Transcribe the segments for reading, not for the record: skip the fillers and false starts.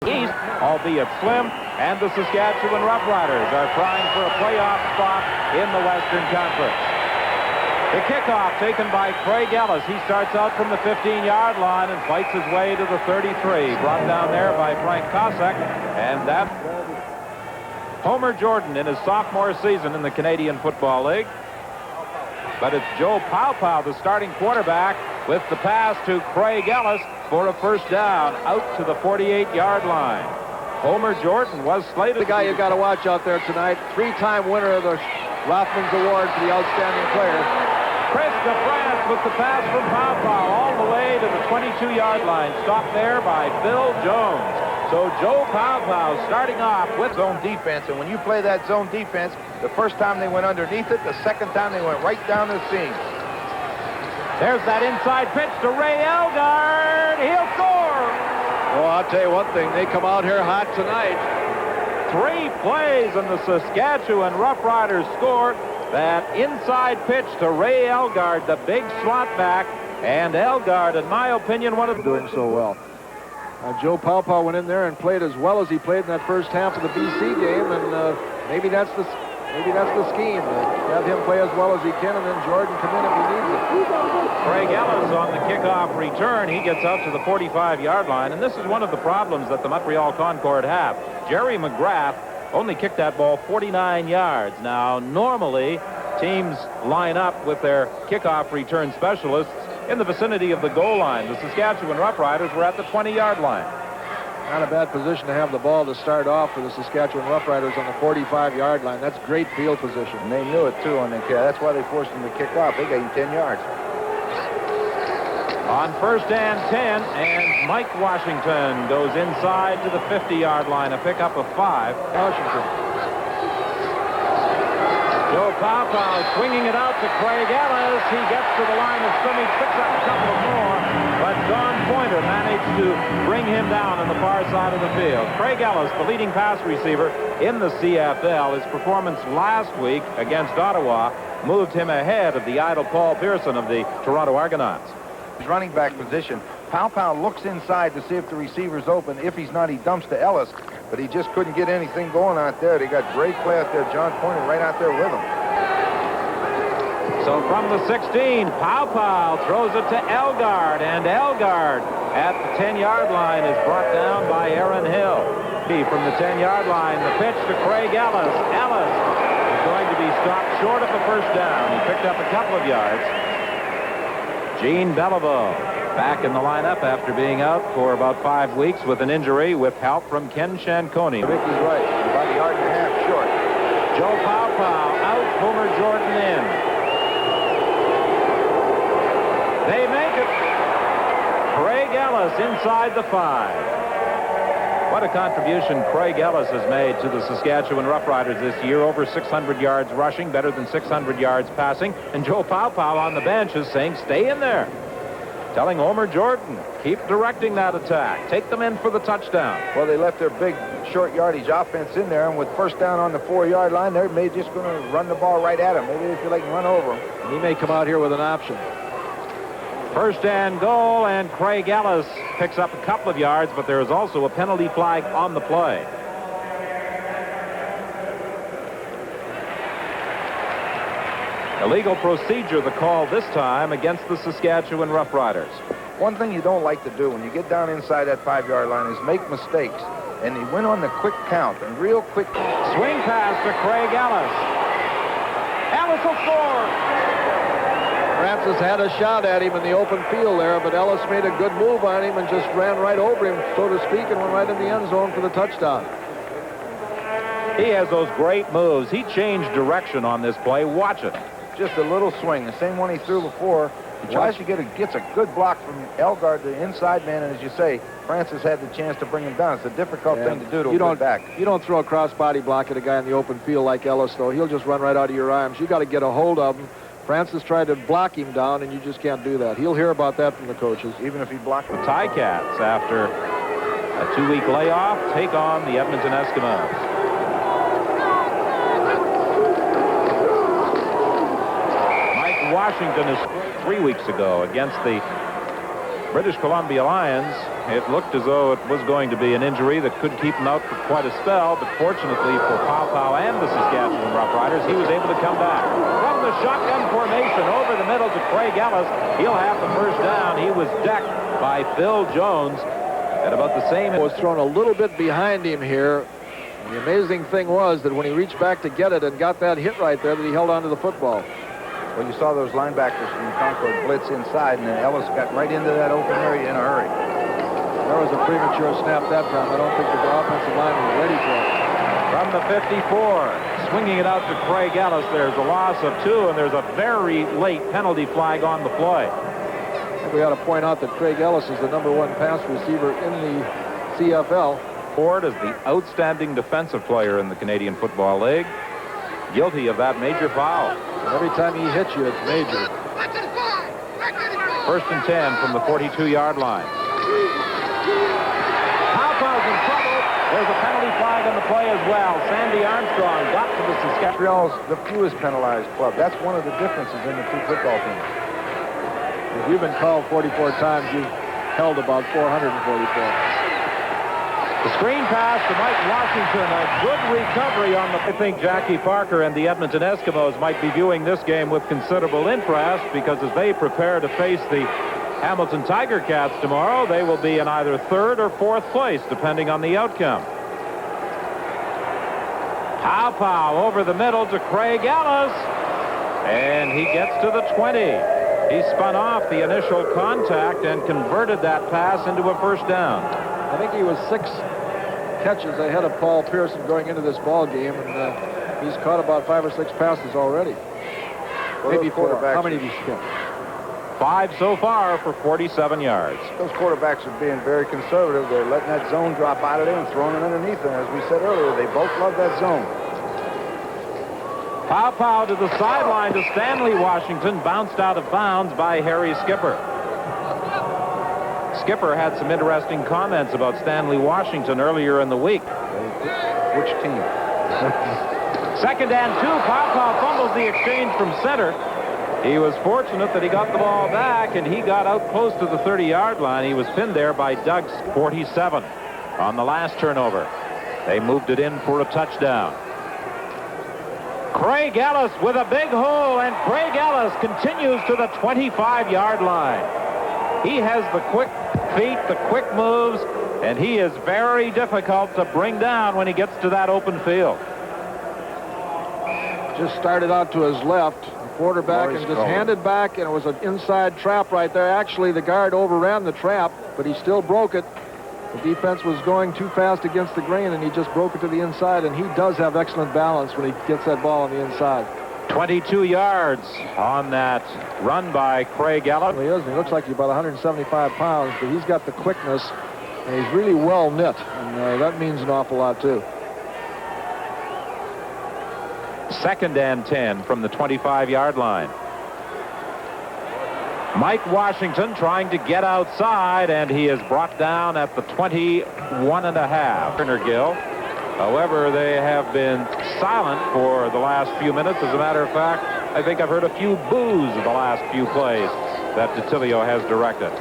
East, albeit slim, and the Saskatchewan Roughriders are trying for a playoff spot in the Western Conference. The kickoff taken by Craig Ellis. He starts out from the 15-yard line and fights his way to the 33. Brought down there by Frank Cossack, and that Homer Jordan in his sophomore season in the Canadian Football League. But it's Joe Paupow, the starting quarterback, with the pass to Craig Ellis for a first down out to the 48-yard line. Homer Jordan was slated. The guy you've got to watch out there tonight, three-time winner of the Rothman's Award for the outstanding player. Chris DeFrance with the pass from Paupow all the way to the 22-yard line. Stopped there by Bill Jones. So Joe Paupow starting off with zone defense, and when you play that zone defense, the first time they went underneath it, the second time they went right down the seam. There's that inside pitch to Ray Elgard. He'll score. Well, I'll tell you one thing, they come out here hot tonight. 3 plays and the Saskatchewan Roughriders scored. That inside pitch to Ray Elgard, the big slot back, and Elgard, in my opinion, one of them doing so well. Joe Paupow went in there and played as well as he played in that first half of the BC game, and maybe that's the scheme. Have him play as well as he can, and then Jordan come in if he needs it. Craig Ellis on the kickoff return. He gets out to the 45-yard line, and this is one of the problems that the Montreal Concordes have. Jerry McGrath only kicked that ball 49 yards. Now, normally, teams line up with their kickoff return specialists in the vicinity of the goal line. The Saskatchewan Roughriders were at the 20-yard line. Not a bad position to have the ball to start off for the Saskatchewan Roughriders on the 45-yard line. That's great field position. And they knew it, too, on the kick. That's why they forced him to kick off. They gave him 10 yards. On first and 10, and Mike Washington goes inside to the 50-yard line, a pickup of 5. Washington. Joe Paupow swinging it out to Craig Ellis. He gets to the line of scrimmage, picks up a couple more, but Don Pointer managed to bring him down on the far side of the field. Craig Ellis, the leading pass receiver in the CFL, his performance last week against Ottawa moved him ahead of the idle Paul Pearson of the Toronto Argonauts. His running back position, Paupow looks inside to see if the receiver's open. If he's not, he dumps to Ellis, but he just couldn't get anything going out there. They got great play out there. John Pointer right out there with him. So from the 16, Paupow throws it to Elgard, and Elgard at the 10-yard line is brought down by Aaron Hill. From the 10-yard line, the pitch to Craig Ellis. Ellis is going to be stopped short of the first down. He picked up a couple of yards. Gene Beliveau back in the lineup after being out for about 5 weeks with an injury, with help from Ken Shanconi. Vicky's right. About a yard and a half short. Joe Paupow out, Homer Jordan in. They make it. Craig Ellis inside the 5. What a contribution Craig Ellis has made to the Saskatchewan Roughriders this year. Over 600 yards rushing, better than 600 yards passing. And Joe Paupow on the bench is saying, stay in there. Telling Homer Jordan, keep directing that attack. Take them in for the touchdown. Well, they left their big short yardage offense in there, and with first down on the 4-yard line, they're just going to run the ball right at him. Maybe they feel they can run over him. He may come out here with an option. First and goal, and Craig Ellis picks up a couple of yards, but there is also a penalty flag on the play. Illegal procedure, the call this time against the Saskatchewan Roughriders. One thing you don't like to do when you get down inside that 5-yard line is make mistakes. And he went on the quick count, and real quick. Swing pass to Craig Ellis. Ellis will score. Francis had a shot at him in the open field there, but Ellis made a good move on him and just ran right over him, so to speak, and went right in the end zone for the touchdown. He has those great moves. He changed direction on this play. Watch it. Just a little swing, the same one he threw before. He tries to gets a good block from Elgard, the inside man, and as you say, Francis had the chance to bring him down. It's a difficult thing to do to a back. You don't throw a cross-body block at a guy in the open field like Ellis, though. He'll just run right out of your arms. You got to get a hold of him. Francis tried to block him down, and you just can't do that. He'll hear about that from the coaches. Even if he blocked the Ticats, after a 2-week layoff, take on the Edmonton Eskimos. Mike Washington is 3 weeks ago against the British Columbia Lions. It looked as though it was going to be an injury that could keep him out for quite a spell, but fortunately for Pow and the Saskatchewan Roughriders, he was able to come back. From the shotgun formation over the middle to Craig Ellis, he'll have the first down. He was decked by Phil Jones at about the same. Was thrown a little bit behind him here. The amazing thing was that when he reached back to get it and got that hit right there, that he held onto the football. Well, you saw those linebackers from Concord blitz inside, and then Ellis got right into that open area in a hurry. There was a premature snap that time. I don't think the offensive line was ready for it. From the 54, swinging it out to Craig Ellis. There's a loss of 2, and there's a very late penalty flag on the play. I think we ought to point out that Craig Ellis is the #1 pass receiver in the CFL. Ford is the outstanding defensive player in the Canadian Football League. Guilty of that major foul. And every time he hits you, it's major. First and 10 from the 42-yard line. Pow in trouble. There's a penalty flag on the play as well. Sandy Armstrong got to the Saskatchewan. Montreal's the fewest penalized club. That's one of the differences in the two football teams. If you've been called 44 times, you've held about 444. The screen pass to Mike Washington. A good recovery on the... I think Jackie Parker and the Edmonton Eskimos might be viewing this game with considerable interest, because as they prepare to face the Hamilton Tiger Cats tomorrow, they will be in either 3rd or 4th place, depending on the outcome. Pow over the middle to Craig Ellis. And he gets to the 20. He spun off the initial contact and converted that pass into a first down. I think he was 6 catches ahead of Paul Pearson going into this ball game, and he's caught about 5 or 6 passes already. Well, maybe 4. How many did he catch? 5 so far for 47 yards. Those quarterbacks are being very conservative. They're letting that zone drop out of there and throwing it underneath them. As we said earlier, they both love that zone. Pow to the sideline to Stanley Washington, bounced out of bounds by Harry Skipper. Skipper had some interesting comments about Stanley Washington earlier in the week. Which team? 2nd and 2. Pow fumbles the exchange from center. He was fortunate that he got the ball back, and he got out close to the 30-yard line. He was pinned there by Doug 47 on the last turnover. They moved it in for a touchdown. Craig Ellis with a big hole, and Craig Ellis continues to the 25-yard line. He has the quick feet, the quick moves, and he is very difficult to bring down when he gets to that open field. Just started out to his left, the quarterback, and just handed back, and it was an inside trap right there. Actually, the guard overran the trap, but he still broke it. The defense was going too fast against the grain, and he just broke it to the inside, and he does have excellent balance when he gets that ball on the inside. 22 yards on that run by Craig Ellis. He is. He looks like he's about 175 pounds, but he's got the quickness, and he's really well knit, and that means an awful lot, too. 2nd and 10 from the 25-yard line. Mike Washington trying to get outside, and he is brought down at the 21.5. Turner Gill. However, they have been silent for the last few minutes. As a matter of fact, I think I've heard a few boos of the last few plays that DiTilio has directed.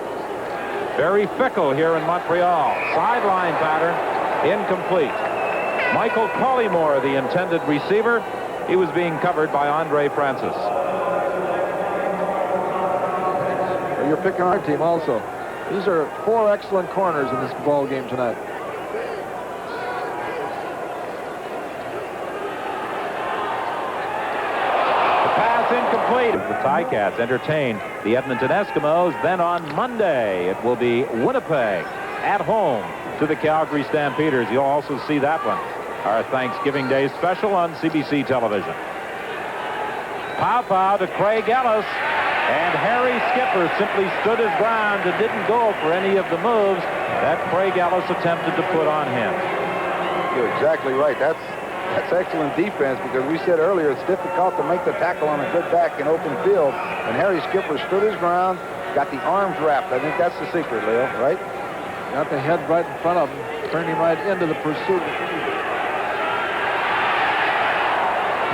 Very fickle here in Montreal. Sideline pattern, incomplete. Michael Collymore, the intended receiver. He was being covered by Andre Francis. Well, you're picking our team also. These are 4 excellent corners in this ball game tonight. Incomplete. The Ticats entertain the Edmonton Eskimos. Then on Monday, it will be Winnipeg at home to the Calgary Stampeders. You'll also see that one, our Thanksgiving Day special on CBC television. Pow to Craig Ellis, and Harry Skipper simply stood his ground and didn't go for any of the moves that Craig Ellis attempted to put on him. You're exactly right. That's excellent defense, because we said earlier it's difficult to make the tackle on a good back in open field, and Harry Skipper stood his ground, got the arms wrapped. I think that's the secret, Leo, right? Got the head right in front of him, turned him right into the pursuit.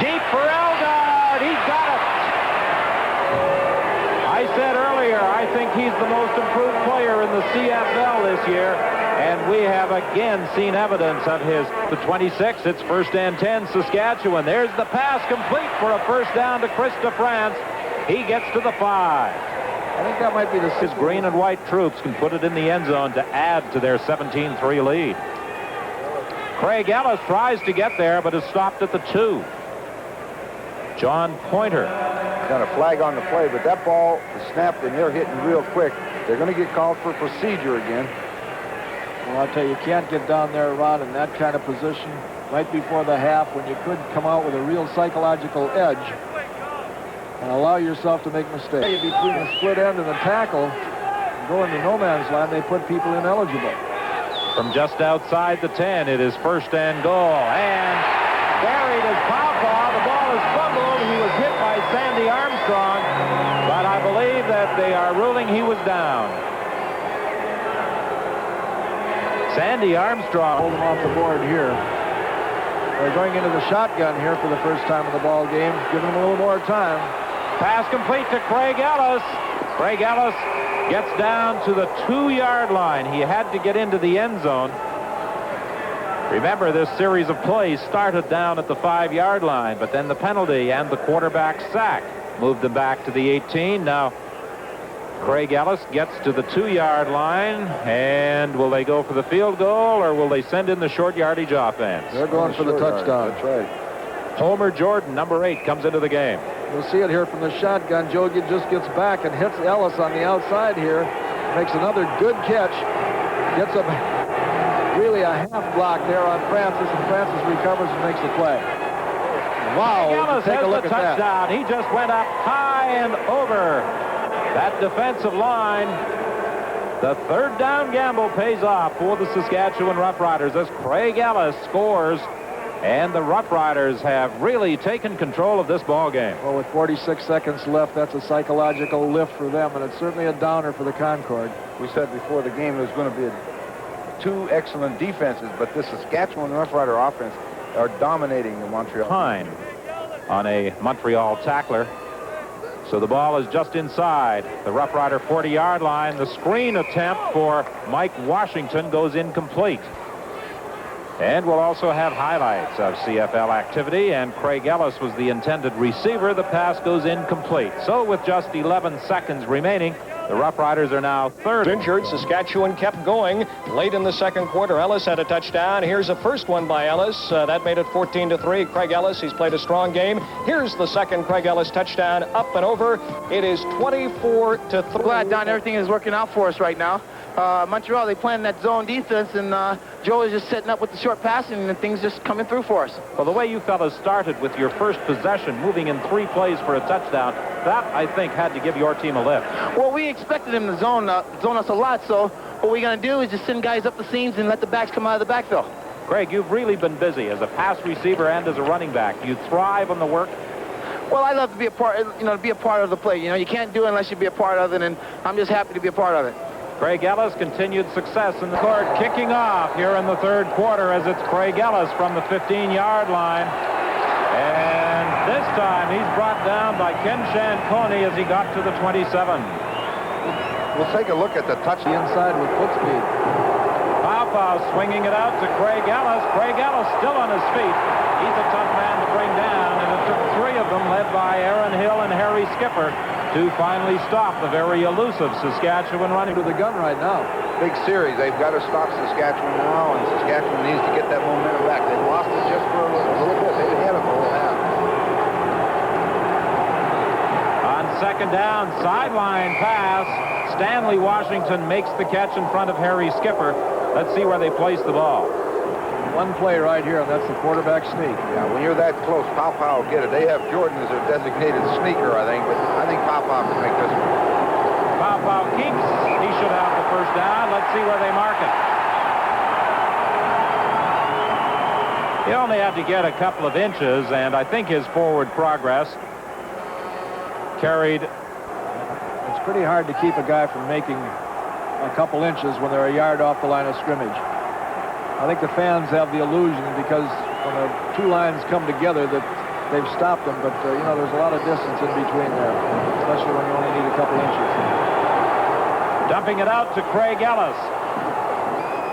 Deep for Elgard. He got it. I said earlier, I think he's the most improved player in the CFL this year, and we have again seen evidence of his. The 26, it's 1st and 10, Saskatchewan. There's the pass complete for a first down to Chris DeFrance. He gets to the 5. I think that might be the His green and white troops can put it in the end zone to add to their 17-3 lead. Craig Ellis tries to get there, but is stopped at the 2. John Pointer. Got a flag on the play, but that ball is snapped and they're hitting real quick. They're going to get called for procedure again. Well, I'll tell you, you can't get down there, Rod, in that kind of position right before the half when you could come out with a real psychological edge and allow yourself to make mistakes. Between the split end and the tackle, and go into no man's land, they put people ineligible. From just outside the 10, it is 1st and goal. And buried is Pawpaw. The ball is fumbled. He was hit by Sandy Armstrong, but I believe that they are ruling he was down. Sandy Armstrong. Hold them off the board here. They're going into the shotgun here for the first time in the ball game, giving them a little more time. Pass complete to Craig Ellis. Craig Ellis gets down to the 2-yard line. He had to get into the end zone. Remember, this series of plays started down at the 5-yard line, but then the penalty and the quarterback sack moved them back to the 18. Now, Craig Ellis gets to the 2-yard line, and will they go for the field goal, or will they send in the short yardage offense? They're going for the touchdown. That's right. Homer Jordan, number 8, comes into the game. You'll see it here from the shotgun. Joe just gets back and hits Ellis on the outside here. Makes another good catch. Gets a really a half block there on Francis, and Francis recovers and makes the play. Wow, Ellis take has a look the at touchdown. He just went up high and over that defensive line. The 3rd down gamble pays off for the Saskatchewan Roughriders as Craig Ellis scores, and the Roughriders have really taken control of this ball game. Well, with 46 seconds left, that's a psychological lift for them, and it's certainly a downer for the Concord. We said before the game there was going to be 2 excellent defenses, but this Saskatchewan Roughrider offense are dominating the Montreal. Time on a Montreal tackler. So the ball is just inside the Rough Rider 40-yard line. The screen attempt for Mike Washington goes incomplete. And we'll also have highlights of CFL activity, and Craig Ellis was the intended receiver. The pass goes incomplete. So with just 11 seconds remaining, the Rough Riders are now third. Injured, Saskatchewan kept going. Late in the second quarter, Ellis had a touchdown. Here's a first one by Ellis. That made it 14-3. Craig Ellis, he's played a strong game. Here's the second Craig Ellis touchdown, up and over. It is 24-3. Glad, Don, everything is working out for us right now. Montreal, they playing that zone defense, and Joe is just setting up with the short passing, and things just coming through for us. Well, the way you fellas started with your first possession, moving in 3 plays for a touchdown, that, I think, had to give your team a lift. Well, we expected him to zone us a lot, so what we're going to do is just send guys up the seams and let the backs come out of the backfield. Craig, you've really been busy as a pass receiver and as a running back. You thrive on the work. Well, I love to be a part, to be a part of the play. You can't do it unless you be a part of it, and I'm just happy to be a part of it. Craig Ellis continued success in the court, kicking off here in the third quarter as it's Craig Ellis from the 15-yard line. And this time he's brought down by Ken Shanconi as he got to the 27. We'll take a look at the touch. The inside with foot speed. Pawpaw swinging it out to Craig Ellis. Craig Ellis still on his feet. He's a tough man to bring down, and it took 3 of them, led by Aaron Hill and Harry Skipper, to finally stop the very elusive Saskatchewan running. To the gun right now. Big series. They've got to stop Saskatchewan now, and Saskatchewan needs to get that momentum back. They've lost it just for a little bit. They didn't have it for a whole half. On second down, sideline pass. Stanley Washington makes the catch in front of Harry Skipper. Let's see where they place the ball. One play right here, and that's the quarterback sneak. Yeah, when you're that close, Pawpaw will get it. They have Jordan as their designated sneaker, I think, but I think Pawpaw can make this one. Pawpaw keeps. He should have the first down. Let's see where they mark it. He only had to get a couple of inches, and I think his forward progress carried. It's pretty hard to keep a guy from making a couple inches when they're a yard off the line of scrimmage. I think the fans have the illusion because when the 2 lines come together that they've stopped him, but you know, there's a lot of distance in between there, especially when you only need a couple inches. Dumping it out to Craig Ellis.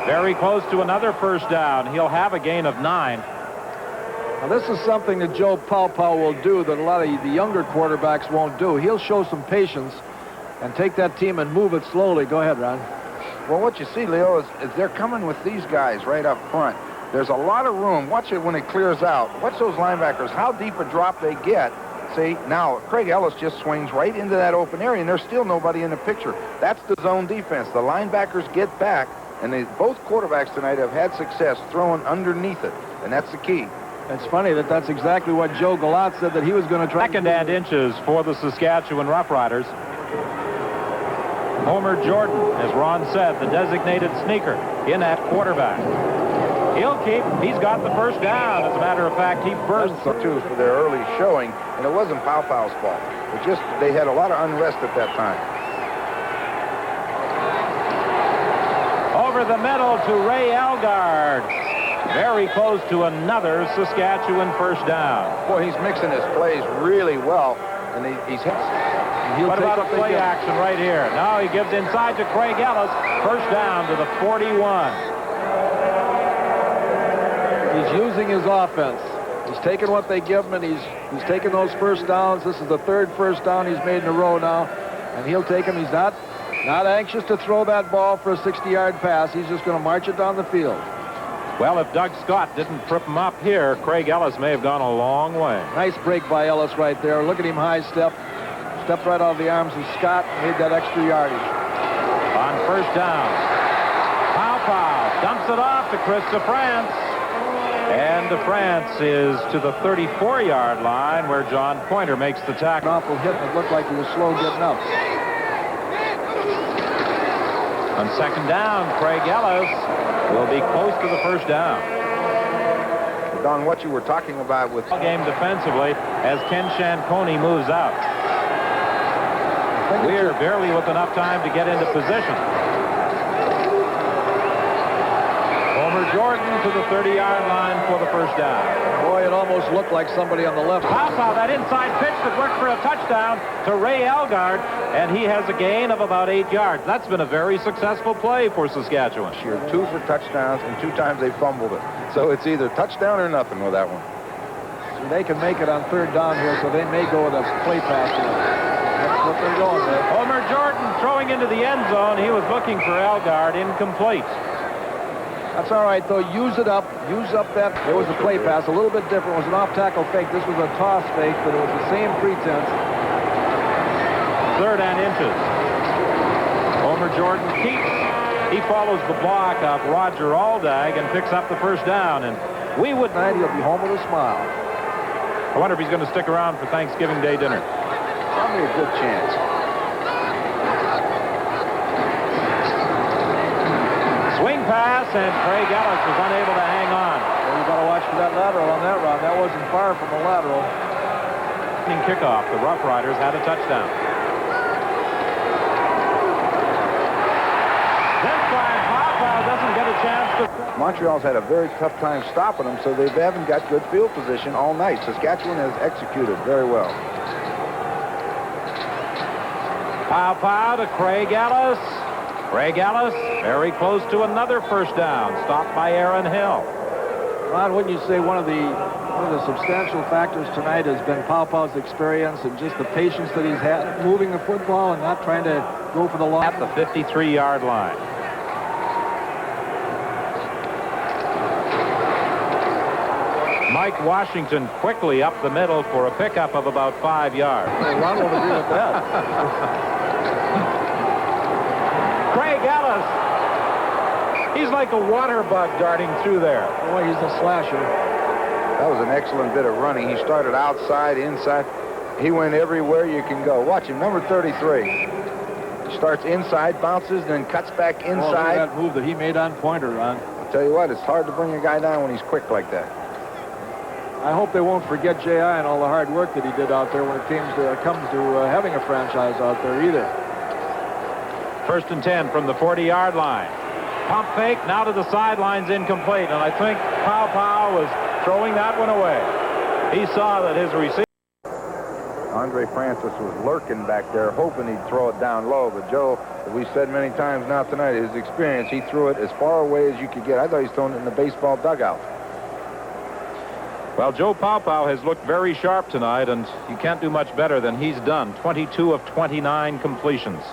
Very close to another first down. He'll have a gain of 9. Now, this is something that Joe Paopao will do that a lot of the younger quarterbacks won't do. He'll show some patience and take that team and move it slowly. Go ahead, Ron. Well, what you see, Leo, is they're coming with these guys right up front. There's a lot of room. Watch it when it clears out. Watch those linebackers, how deep a drop they get. See, now Craig Ellis just swings right into that open area, and there's still nobody in the picture. That's the zone defense. The linebackers get back, and both quarterbacks tonight have had success throwing underneath it, and that's the key. It's funny that that's exactly what Joe Galat said that he was going to try. Second and inches for the Saskatchewan Roughriders. Homer Jordan, as Ron said, the designated sneaker in at quarterback. He'll keep. He's got the first down. As a matter of fact, he burst through for their early showing, and it wasn't Paopao's fault. It just they had a lot of unrest at that time. over the middle to Ray Elgard. Very close to another Saskatchewan first down. Boy, he's mixing his plays really well, and he's what about a play action right here? Now he gives inside to Craig Ellis. First down to the 41. He's using his offense. He's taking what they give him, and he's taking those first downs. This is the third first down he's made in a row now, and he'll take him. He's not anxious to throw that ball for a 60-yard pass. He's just going to march it down the field. Well, if Doug Scott didn't trip him up here, Craig Ellis may have gone a long way. Nice break by Ellis right there. Look at him high step. Stepped right out of the arms of Scott, made that extra yardage. On first down, Pow dumps it off to Chris DeFrance. And DeFrance is to the 34-yard line where John Pointer makes the tackle. An awful hit, and it looked like he was slow getting up. On second down, Craig Ellis will be close to the first down. Don, what you were talking about with game defensively as Ken Shanconi moves out. We're barely with enough time to get into position. Homer Jordan to the 30-yard line for the first down. Boy, it almost looked like somebody on the left. Pow, that inside pitch that worked for a touchdown to Ray Elgard, and he has a gain of about 8 yards. That's been a very successful play for Saskatchewan. Here, 2 for touchdowns, and 2 times they fumbled it. So it's either touchdown or nothing with that one. So they can make it on third down here, so they may go with a play pass. That's what they're going with. Homer Jordan throwing into the end zone. He was looking for Elgard, incomplete. That's all right, though. Use it up. Use up that. It was a play pass, a little bit different. It was an off-tackle fake. This was a toss fake, but it was the same pretense. Third and inches. Homer Jordan keeps. He follows the block of Roger Aldag and picks up the first down. And we would. Tonight he'll be home with a smile. I wonder if he's going to stick around for Thanksgiving Day dinner. Probably a good chance. Swing pass, and Craig Ellis was unable to hang on. Well, you got to watch for that lateral on that route. That wasn't far from a lateral. Kickoff. The Roughriders had a touchdown. This time, Pow doesn't get a chance to. Montreal's had a very tough time stopping them, so they haven't got good field position all night. Saskatchewan has executed very well. Pow to Craig Ellis. Craig Ellis very close to another first down, stopped by Aaron Hill. Ron, wouldn't you say one of the substantial factors tonight has been Paopau's experience and just the patience that he's had moving the football and not trying to go for the long. At the 53-yard line. Mike Washington quickly up the middle for a pickup of about 5 yards. Well, Ron won't agree with that. Craig Ellis. He's like a water bug darting through there. Boy, he's a slasher. That was an excellent bit of running. He started outside, inside. He went everywhere you can go. Watch him, number 33. He starts inside, bounces, then cuts back inside. That move that he made on Pointer, Ron. I'll tell you what, it's hard to bring a guy down when he's quick like that. I hope they won't forget J.I. and all the hard work that he did out there when it comes to having a franchise out there either. First and 10 from the 40-yard line. Pump fake, now to the sidelines, incomplete. And I think Pow was throwing that one away. He saw that his receiver. Andre Francis was lurking back there, hoping he'd throw it down low. But Joe, as we said many times now tonight, his experience, he threw it as far away as you could get. I thought he was throwing it in the baseball dugout. Well, Joe Paopao has looked very sharp tonight, and you can't do much better than he's done. 22 of 29 completions.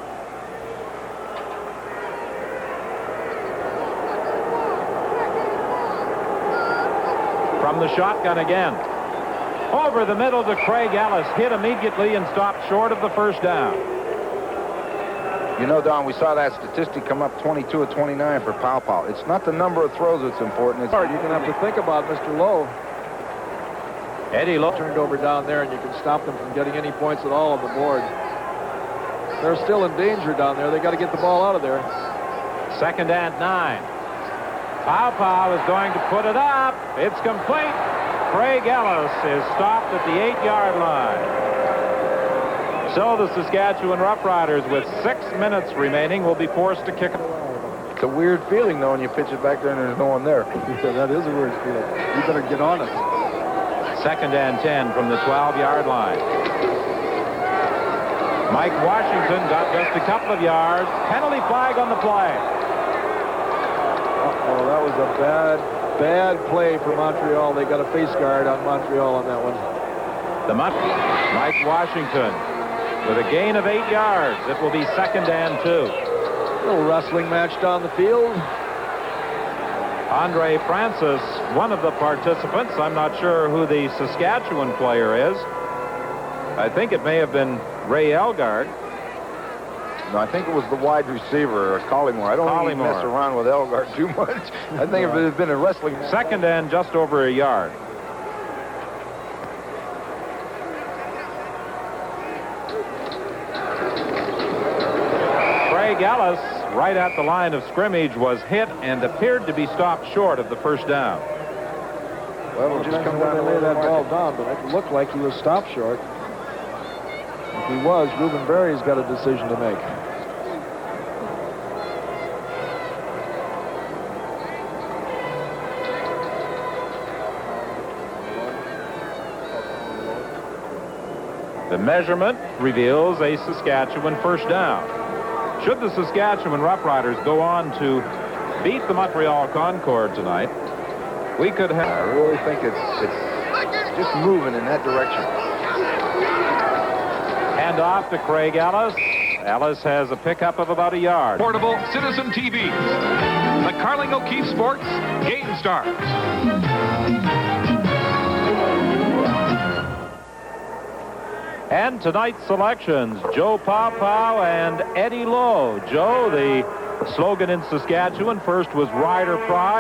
From the shotgun again. Over the middle to Craig Ellis. Hit immediately and stopped short of the first down. You know, Don, we saw that statistic come up 22 of 29 for Paopao. It's not the number of throws that's important. It's You're going to have to think about Mr. Lowe. Eddie Lowe Turned over down there, and you can stop them from getting any points at all on the board. They're still in danger down there. They got to get the ball out of there. 2nd and 9. Paopao is going to put it up. It's complete. Craig Ellis is stopped at the 8-yard line. So the Saskatchewan Roughriders, with 6 minutes remaining, will be forced to kick it. a weird feeling, though, when you pitch it back there and there's no one there. Yeah, that is a weird feeling. You better get on it. 2nd and 10 from the 12-yard line. Mike Washington got just a couple of yards. Penalty flag on the play. Uh-oh, that was a bad play for Montreal. They got a face guard on Montreal on that one. Mike Washington with a gain of 8 yards. It will be 2nd and 2. Little wrestling match down the field. Andre Francis, one of the participants. I'm not sure who the Saskatchewan player is. I think it may have been Ray Elgard. No, I think it was the wide receiver, Collymore. I don't really mess around with Elgard too much. I think if it had been a wrestling... 2nd and just over a yard. Craig Ellis, right at the line of scrimmage, was hit and appeared to be stopped short of the first down. Well, it'll just come down to lay that ball down, but it looked like he was stopped short. If he was, Ruben Berry's got a decision to make. The measurement reveals a Saskatchewan first down. Should the Saskatchewan Roughriders go on to beat the Montreal Concordes tonight, we could have... I really think it's just moving in that direction. Hand off to Craig Ellis. Ellis has a pickup of about a yard. Portable Citizen TVs. The Carling O'Keefe Sports Game Stars. And tonight's selections, Joe Paopao and Eddie Lowe. Joe, the slogan in Saskatchewan first was Rider Pride.